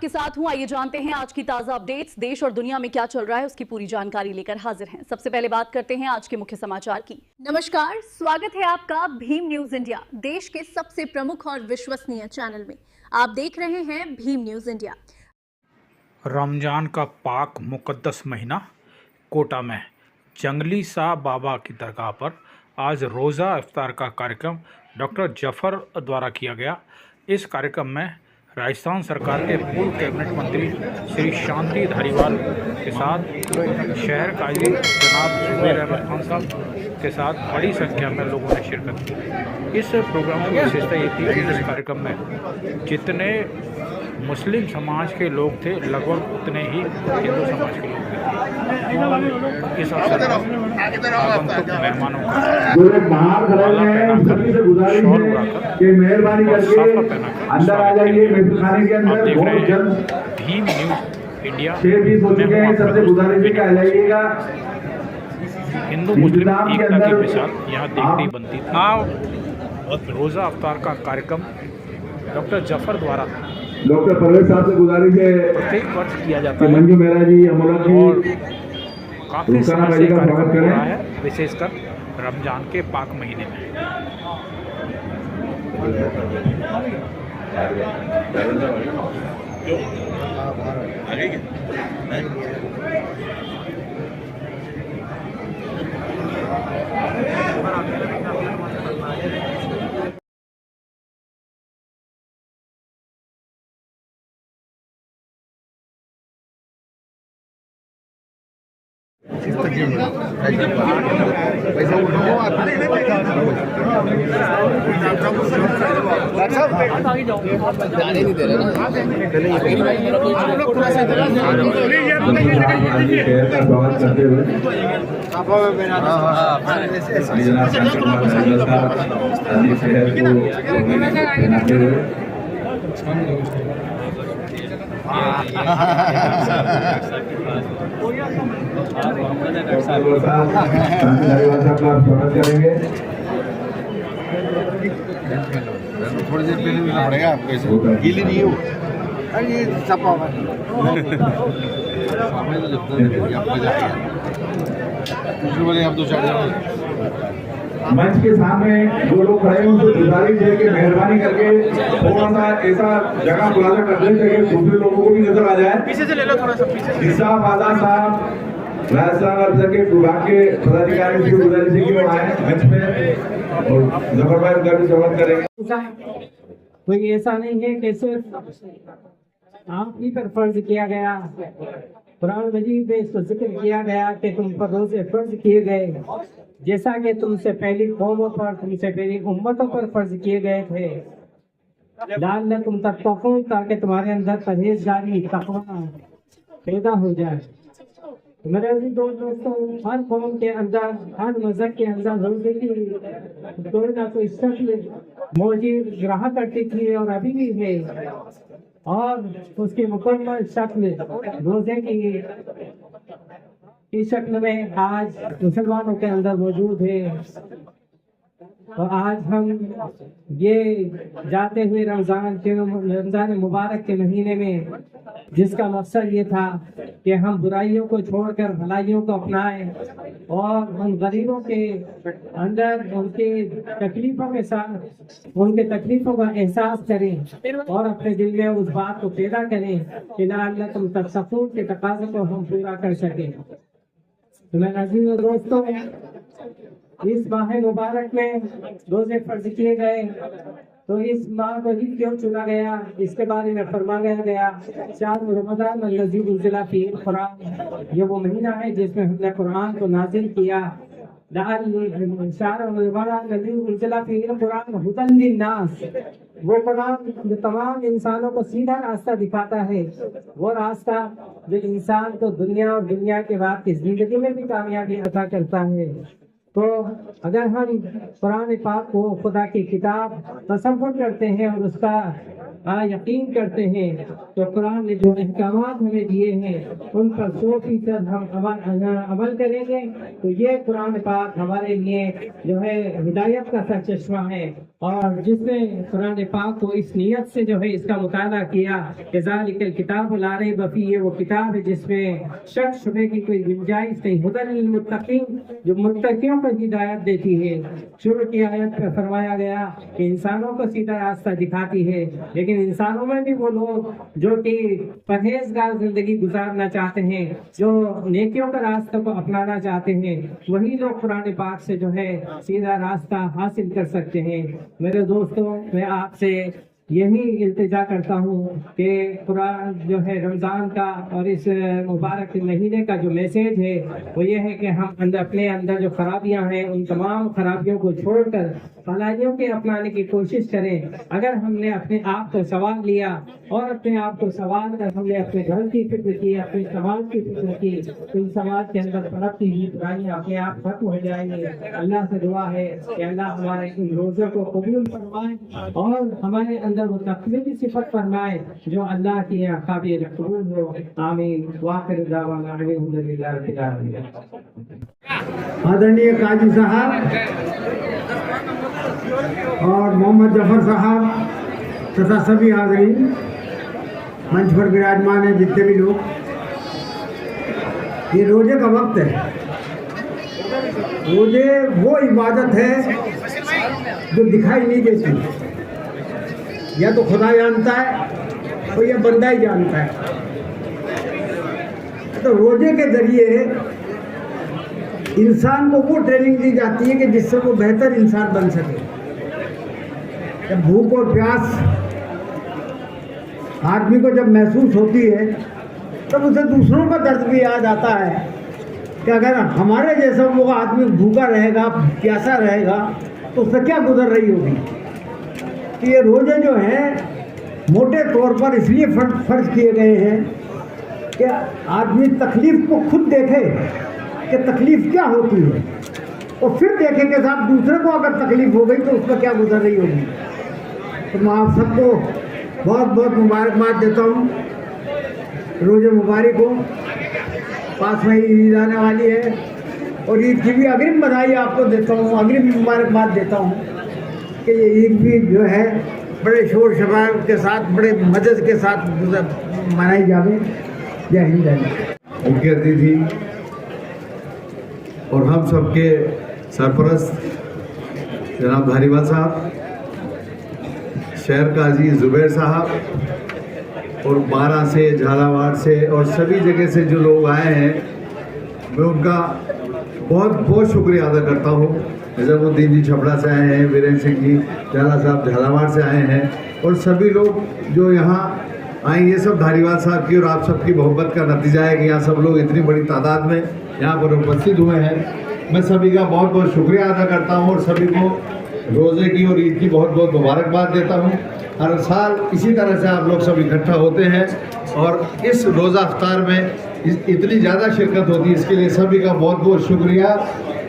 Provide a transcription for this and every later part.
आपके साथ हूं। आइए जानते हैं आज की ताजा अपडेट्स। देश और दुनिया में क्या चल रहा है उसकी पूरी जानकारी लेकर हाजिर हैं। सबसे पहले बात करते हैं आज के मुख्य समाचार की। नमस्कार, स्वागत है आपका भीम न्यूज इंडिया, देश के सबसे प्रमुख और विश्वसनीय चैनल में। आप देख रहे हैं भीम न्यूज इंडिया। रमजान का पाक मुकद्दस महीना कोटा में जंगली शाह बाबा की दरगाह पर आज रोज़ा इफ्तार का कार्यक्रम डॉक्टर जफर द्वारा किया गया। इस कार्यक्रम में राजस्थान सरकार के पूर्व कैबिनेट मंत्री श्री शांति धारीवाल के साथ शहर काजी जनाब जुबैर अहमद खान साहब के साथ बड़ी संख्या में लोगों ने शिरकत की। इस प्रोग्राम की विशेषता ये थी कि इस कार्यक्रम में जितने मुस्लिम समाज के लोग थे लगभग उतने ही हिंदू समाज के लोग थे। इस अवसर पर आगंतुक मेहमानों का माला पहनाकर, शॉल उड़ाकर और साफा पहनाकर स्वागत किया। आप देख रहे हैं भीम न्यूज इंडिया। हिंदू मुस्लिम एकता की मिसाल यहाँ देखनी बनती थी। रोज़ा अफ्तार का कार्यक्रम डॉक्टर जफर द्वारा डॉक्टर परवेज साहब से गुजारिश है प्रत्येक वर्ष किया जाता है मंजू मेहरा जी, अमोला जी और काफी समय से कार्यक्रम हो रहा है, विशेषकर रमजान के पाक महीने में। जाने नहीं दे रहे ना। थोड़ी देर पहले मिलना पड़ेगा आपको, ऐसे गीली नहीं हो। अरे ये छपा हुआ आप दो चार मंच के सामने जो लोग खड़े हैं उनको गुजारिश है कि मेहरबानी करके थोड़ा सा ऐसा जगह खुलासा कर दें ताकि दूसरे लोगों को भी नजर आ जाए। पीछे से ले लो थोड़ा सा पीछे। निसाब आदा साहब राजस्थान अफसर के विभाग के पदाधिकारी से गुजारिश है कि वो आए मंच पे और जफर भाई उनका भी स्वागत करेंगे। कोई ऐसा नहीं है कि सिर्फ आप ही पर फर्ज किया गया, कुरान मजीद में इसको जिक्र किया गया कि तुम पर रोजे फर्ज किए गए, जैसा कि तुमसे पहली कौमों पर, तुमसे पहली उम्मतों पर फर्ज किए गए थे। लअल्लकुम तत्तक़ून, ताकि तुम्हारे अंदर परहेजगारी तक़वा पैदा हो जाए। मेरे दोस्तों, हर कौम के अंदर, हर मज़हब के अंदर रोजे की कोई ना कोई शक्ल मौजूद रहा करती थी और अभी भी है, और उसकी मुकम्मल शक्ल रोजे की इस शक्ल में आज मुसलमानों के अंदर मौजूद है। और आज हम ये जाते हुए रमजान मुबारक के महीने में, जिसका मकसद ये था कि हम बुराइयों को छोड़कर भलाइयों को अपनाएं और उन गरीबों के अंदर उनके तकलीफों के साथ उनके तकलीफों का एहसास करें और अपने दिल में उस बात को पैदा करें कि लअल्लकुम तत्तक़ून के तकाज़े को हम पूरा कर सकें। तो मैं अज़ीज़ दोस्तों, इस माह मुबारक में रोजे फर्ज किए गए, तो इस माह को ही क्यों चुना गया, इसके बारे में फरमाया गया शाहर रमज़ान अल्लज़ी उन्ज़िला फ़ीहिल कुरान, ये वो महीना है जिसमें हमने कुरान को नाज़िल किया। शाहर रमज़ान अल्लज़ी उन्ज़िला फ़ीहिल कुरान हुदन लिन्नास, वो कुरान जो तमाम इंसानों को सीधा रास्ता दिखाता है, वो रास्ता जो इंसान को दुनिया और दुनिया के बाद की जिंदगी में भी कामयाबी अता करता है। तो अगर हम कुरान पाक को खुदा की किताब तसव्वुर करते हैं और उसका यकीन करते हैं, तो कुरान ने जो अहकामात हमें दिए हैं उन पर 100% हम अमल करेंगे, तो ये कुरान पाक हमारे लिए जो है हिदायत का सरचश्मा है और जिसने कुरान पाक को इस नियत से जो है इसका मुताला किया, ज़ालिकल किताब ला रैब फीह, ये वो किताब है जिसमें शक शुबे की कोई गुंजाइश नहीं, हुदल लिल मुत्तकीन, जो मुत्तकियों को हिदायत देती है। शुरू की आयत में फरमाया गया कि इंसानों को सीधा रास्ता दिखाती है, लेकिन इंसानों में भी वो लोग जो कि परहेजगार जिंदगी गुजारना चाहते हैं, जो नेकियों का रास्ता को अपनाना चाहते हैं, वही लोग कुरान पाक से जो है सीधा रास्ता हासिल कर सकते हैं। मेरे दोस्तों, मैं आपसे यही इल्तिजा करता हूँ कि कुरान जो है रमज़ान का और इस मुबारक महीने का जो मैसेज है वो ये है कि हम अपने अंदर जो खराबियाँ हैं उन तमाम खराबियों को छोड़कर भलाइयों के अपनाने की कोशिश करें। अगर हमने अपने आप को संवार लिया और अपने आप को संवार कर हमने अपने घर की फिक्र की, अपने समाज की फिक्र की, तो इस समाज के अंदर पनपती हुई बुराइयां अपने आप खत्म हो जाएंगी। अल्लाह से दुआ है कि अल्लाह हमारे इन रोज़ों को कबूल फरमाए और हमारे अंदर वो तक़वा की सिफत फरमाए जो अल्लाह की काबिल कबूल हो। आमीन। वाखिर दावाना अल्हम्दुलिल्लाह रब्बिल आलमीन। आदरणीय काजी साहब और मोहम्मद जफर साहब तथा सभी हाज़रीन, मंच पर विराजमान है जितने भी लोग, ये रोजे का वक्त है। रोजे वो इबादत है जो दिखाई नहीं देती, या तो खुदा जानता है और या बंदा ही जानता है। तो रोजे के जरिए इंसान को वो ट्रेनिंग दी जाती है कि जिससे वो बेहतर इंसान बन सके। जब भूख और प्यास आदमी को जब महसूस होती है तब उसे दूसरों का दर्द भी याद आता है कि अगर हमारे जैसा वो आदमी भूखा रहेगा, प्यासा रहेगा, तो उससे क्या गुजर रही होगी। तो ये रोजे जो हैं मोटे तौर पर इसलिए फर्ज किए गए हैं कि आदमी तकलीफ को खुद देखे कि तकलीफ क्या होती है, और फिर देखे कि साहब दूसरे को अगर तकलीफ हो गई तो उसका क्या गुजर रही होगी। तो मैं आप सबको बहुत बहुत मुबारकबाद देता हूँ। रोज़े मुबारक हो, पास में ईद आने वाली है और ईद की भी अग्रिम बधाई आपको देता हूँ, अग्रिम मुबारकबाद देता हूँ कि ये ईद भी जो है बड़े शोर शराब के साथ, बड़े मदद के साथ मनाई जाए। जय हिंद। मुख्य अतिथि और हम सबके सरपरस्त जनाब धारीवाल साहब, शहर काजी जुबैर साहब और बारा से, झालावाड़ से और सभी जगह से जो लोग आए हैं, मैं उनका बहुत बहुत शुक्रिया अदा करता हूँ। निजामुद्दीन जी छपड़ा से आए हैं, वीरेंद्र सिंह जी झाला साहब झालावाड़ से आए हैं, और सभी लोग जो यहाँ आए, ये सब धारीवाल साहब की और आप सबकी मोहब्बत का नतीजा है कि यहाँ सब लोग इतनी बड़ी तादाद में यहाँ पर उपस्थित हुए हैं। मैं सभी का बहुत बहुत शुक्रिया अदा करता हूँ और सभी को रोज़े की और ईद की बहुत बहुत मुबारकबाद देता हूँ। हर साल इसी तरह से आप लोग सब इकट्ठा होते हैं और इस रोज़ा अफ्तार में इतनी ज़्यादा शिरकत होती है, इसके लिए सभी का बहुत बहुत शुक्रिया।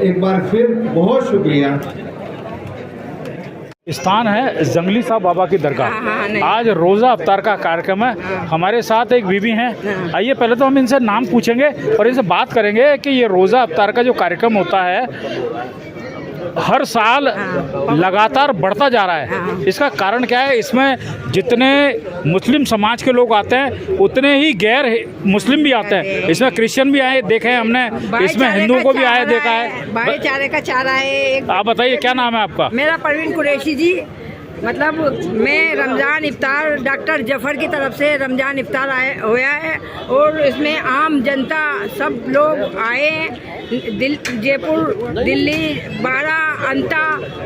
एक बार फिर बहुत शुक्रिया। स्थान है जंगली साहब बाबा की दरगाह। आज रोज़ा अफ्तार का कार्यक्रम है। हमारे साथ एक बीबी हैं। आइए पहले तो हम इनसे नाम पूछेंगे और इनसे बात करेंगे कि ये रोज़ा अफ्तार का जो कार्यक्रम होता है हर साल लगातार बढ़ता जा रहा है, इसका कारण क्या है? इसमें जितने मुस्लिम समाज के लोग आते हैं उतने ही गैर मुस्लिम भी आते हैं। इसमें क्रिश्चियन भी आए देखे हैं हमने, इसमें हिंदुओं को भी आए देखा है। भाईचारे का चारा है। आप बताइए क्या नाम है आपका? मेरा परवीन कुरैशी जी। मतलब मैं रमज़ान इफ्तार डॉक्टर जफ़र की तरफ से रमज़ान इफ्तार होया है और इसमें आम जनता सब लोग आए हैं। जयपुर, दिल्ली, बारा, अंता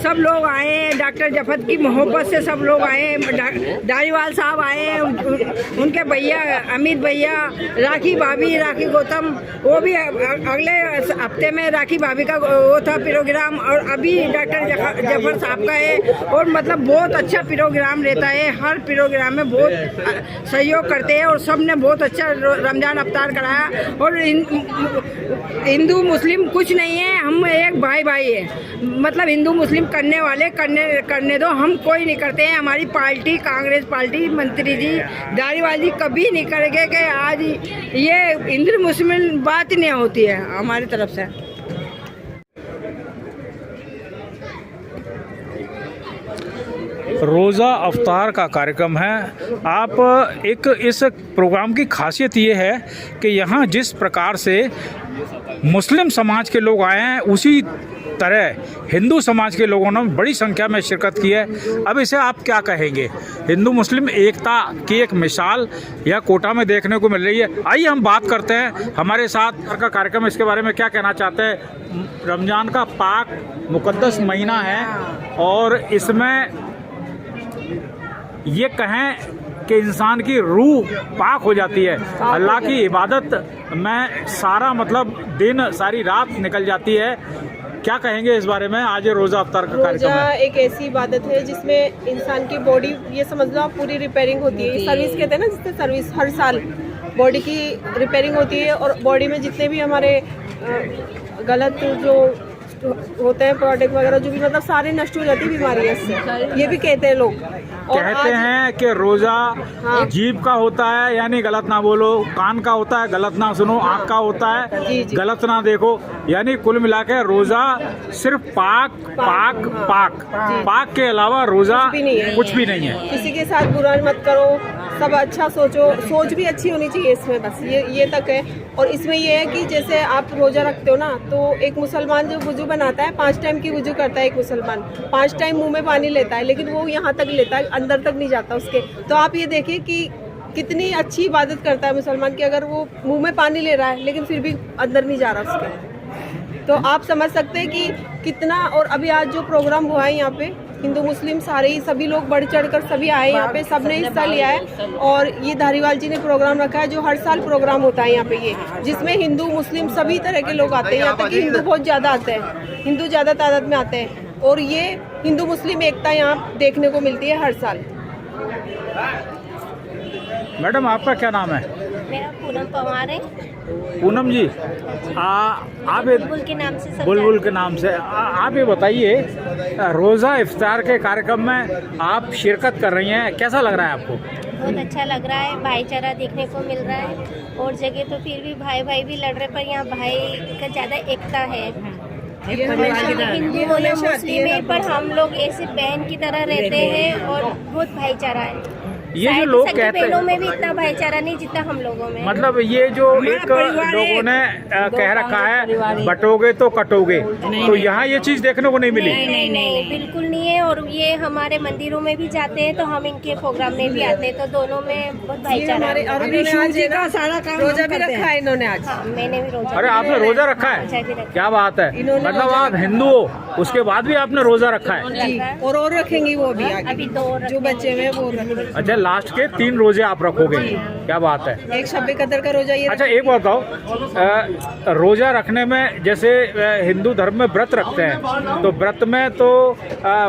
सब लोग आए हैं। डॉक्टर जफ़र की मोहब्बत से सब लोग आए हैं। धारीवाल साहब आए हैं, उनके भैया अमित भैया, राखी भाभी, राखी गौतम, वो भी अगले हफ्ते में राखी भाभी का वो था प्रोग्राम, और अभी डॉक्टर जफ़र साहब का है। और मतलब बहुत अच्छा प्रोग्राम रहता है, हर प्रोग्राम में बहुत सहयोग करते हैं और सब ने बहुत अच्छा रमज़ान अफ्तार कराया। और हिंदू मुस्लिम कुछ नहीं है, हम एक भाई भाई है। मतलब हिंदू मुस्लिम करने वाले करने दो, हम कोई नहीं करते हैं। हमारी पार्टी कांग्रेस पार्टी मंत्री जी धारीवाल जी कभी नहीं करेंगे कि आज ये हिंदू मुस्लिम बात नहीं होती है हमारी तरफ से। रोज़ा अफ्तार का कार्यक्रम है। आप एक इस प्रोग्राम की खासियत ये है कि यहाँ जिस प्रकार से मुस्लिम समाज के लोग आए हैं उसी तरह हिंदू समाज के लोगों ने बड़ी संख्या में शिरकत की है। अब इसे आप क्या कहेंगे? हिंदू मुस्लिम एकता की एक मिसाल यह कोटा में देखने को मिल रही है। आइए हम बात करते हैं हमारे साथ का कार्यक्रम, इसके बारे में क्या कहना चाहते हैं। रमज़ान का पाक मुकद्दस महीना है और इसमें ये कहें कि इंसान की रूह पाक हो जाती है। अल्लाह की इबादत में सारा मतलब दिन सारी रात निकल जाती है। क्या कहेंगे इस बारे में? आज ये रोज़ा अफ्तार का कार्यक्रम रोज़ा है। एक ऐसी इबादत है जिसमें इंसान की बॉडी, ये समझ लो आप, पूरी रिपेयरिंग होती है। सर्विस कहते हैं ना, जिससे सर्विस हर साल बॉडी की रिपेयरिंग होती है और बॉडी में जितने भी हमारे गलत जो होते हैं प्रोडक्ट वगैरह जो भी, मतलब सारे नष्ट हो जाती है बीमारियाँ इससे, ये भी कहते हैं लोग। और कहते हैं कि रोज़ा जीभ का होता है, यानी गलत ना बोलो, कान का होता है गलत ना सुनो, आँख का होता है गलत ना देखो, यानी कुल मिला के रोज़ा सिर्फ पाक पाक पाक पाक के अलावा रोज़ा कुछ भी नहीं है। किसी के साथ बुरा मत करो, सब अच्छा सोचो, सोच भी अच्छी होनी चाहिए इसमें, बस ये तक है। और इसमें ये है कि जैसे आप रोज़ा रखते हो ना, तो एक मुसलमान जो वुजू बनाता है 5 टाइम की वुजू करता है, एक मुसलमान 5 टाइम मुंह में पानी लेता है, लेकिन वो यहाँ तक लेता है, अंदर तक नहीं जाता उसके। तो आप ये देखिए कि कितनी अच्छी इबादत करता है मुसलमान की, अगर वो मुंह में पानी ले रहा है लेकिन फिर भी अंदर नहीं जा रहा उसके। तो आप समझ सकते हैं कि कितना। और अभी आज जो प्रोग्राम हुआ है यहाँ पे, हिंदू मुस्लिम सारे ही सभी लोग बढ़ चढ़कर सभी आए यहाँ पे, सबने हिस्सा लिया है। और ये धारीवाल जी ने प्रोग्राम रखा है जो हर साल प्रोग्राम होता है यहाँ पे, ये जिसमें हिंदू मुस्लिम सभी तरह के लोग आते हैं। यहाँ तक कि हिंदू बहुत ज़्यादा आते हैं, हिंदू ज़्यादा तादाद में आते हैं। और ये हिंदू मुस्लिम एकता यहाँ देखने को मिलती है हर साल। मैडम आपका क्या नाम है? मेरा पूनम पवार है। पूनम जी, आप बुलबुल के नाम से बुलबुल के नाम से आप ये बताइए, रोज़ा इफ्तार के कार्यक्रम में आप शिरकत कर रही हैं, कैसा लग रहा है आपको? बहुत अच्छा लग रहा है, भाईचारा देखने को मिल रहा है। और जगह तो फिर भी भाई भाई भी लड़ रहे, पर यहाँ भाई का ज़्यादा एकता है। हिंदू हो या मुस्लिम है, पर हम लोग ऐसे बहन की तरह रहते हैं और बहुत भाईचारा है। ये जो लोग कहते हैं, बहनों में भी इतना भाईचारा नहीं जितना हम लोगों में। मतलब ये जो एक लोगों ने कह रखा है बटोगे तो कटोगे, तो यहाँ ये चीज़ देखने को नहीं मिली। नहीं, बिल्कुल नहीं है। और ये हमारे मंदिरों में भी जाते हैं तो हम इनके प्रोग्राम में भी आते हैं, तो दोनों में बहुत भाईचारा है। रोजा भी रखा है इन्होंने आज। हाँ, मैंने भी रोजा। अरे आपने रोज़ा रखा है? क्या बात है, मतलब आप हिंदू हो उसके बाद भी आपने रोज़ा रखा है? और रखेंगी वो भी आगे, अभी 2 जो बच्चे में वो रखेंगे। अच्छा, लास्ट के 3 रोजे आप रखोगे? क्या बात है। एक शब कदर का रोजा ये। अच्छा एक बात बताओ, रोजा रखने में जैसे हिंदू धर्म में व्रत रखते हैं, तो व्रत में तो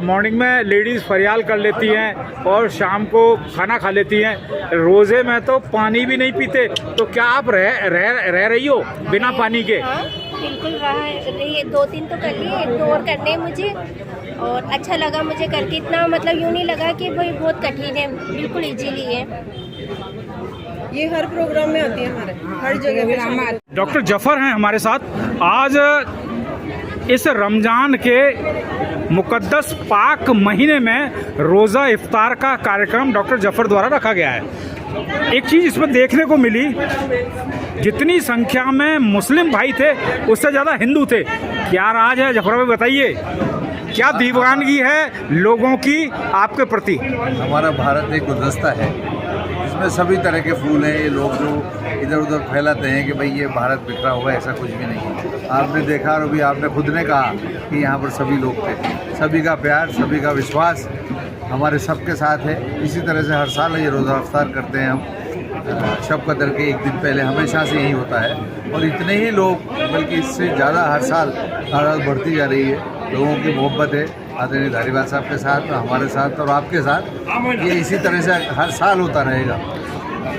मॉर्निंग में लेडीज फरियाल कर लेती हैं और शाम को खाना खा लेती हैं, रोजे में तो पानी भी नहीं पीते, तो क्या आप रह रही हो बिना पानी के? हाँ, बिल्कुल रही 2-3 तो कर लिए, 1 और करने मुझे, और अच्छा लगा मुझे करके। इतना मतलब यूँ नहीं लगा कि भाई बहुत कठिन है, बिल्कुल इजीली है। ये हर प्रोग्राम में आती है हमारे, हर जगह पे। डॉक्टर जफर हैं हमारे साथ। आज इस रमज़ान के मुकद्दस पाक महीने में रोज़ा इफ्तार का कार्यक्रम डॉक्टर जफर द्वारा रखा गया है। एक चीज़ इसमें देखने को मिली, जितनी संख्या में मुस्लिम भाई थे उससे ज़्यादा हिंदू थे। क्या राज है जफर भाई, बताइए क्या दीवानगी है लोगों की आपके प्रति? हमारा भारत एक गुलदस्ता है, इसमें सभी तरह के फूल हैं। ये लोग जो इधर उधर फैलाते हैं कि भाई ये भारत बिखरा हुआ है, ऐसा कुछ भी नहीं है। आपने देखा और अभी आपने खुद ने कहा कि यहाँ पर सभी लोग थे, सभी का प्यार, सभी का विश्वास हमारे सबके साथ है। इसी तरह से हर साल ये रोज़ा इफ्तार करते हैं हम। शब कदर के एक दिन पहले हमेशा से यही होता है, और इतने ही लोग, बल्कि इससे ज़्यादा हर साल तादाद बढ़ती जा रही है। लोगों की मोहब्बत है आदरणीय धारीवाल साहब के साथ, हमारे साथ और आपके साथ। ये इसी तरह से हर साल होता रहेगा।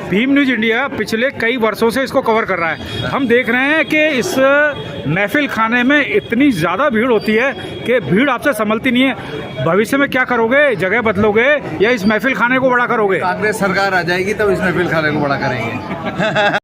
भीम न्यूज़ इंडिया पिछले कई वर्षों से इसको कवर कर रहा है। हम देख रहे हैं कि इस महफिल खाने में इतनी ज़्यादा भीड़ होती है कि भीड़ आपसे संभलती नहीं है। भविष्य में क्या करोगे, जगह बदलोगे या इस महफिल खाने को बड़ा करोगे? कांग्रेस सरकार आ जाएगी तब इस महफिल खाने को बड़ा करेंगे।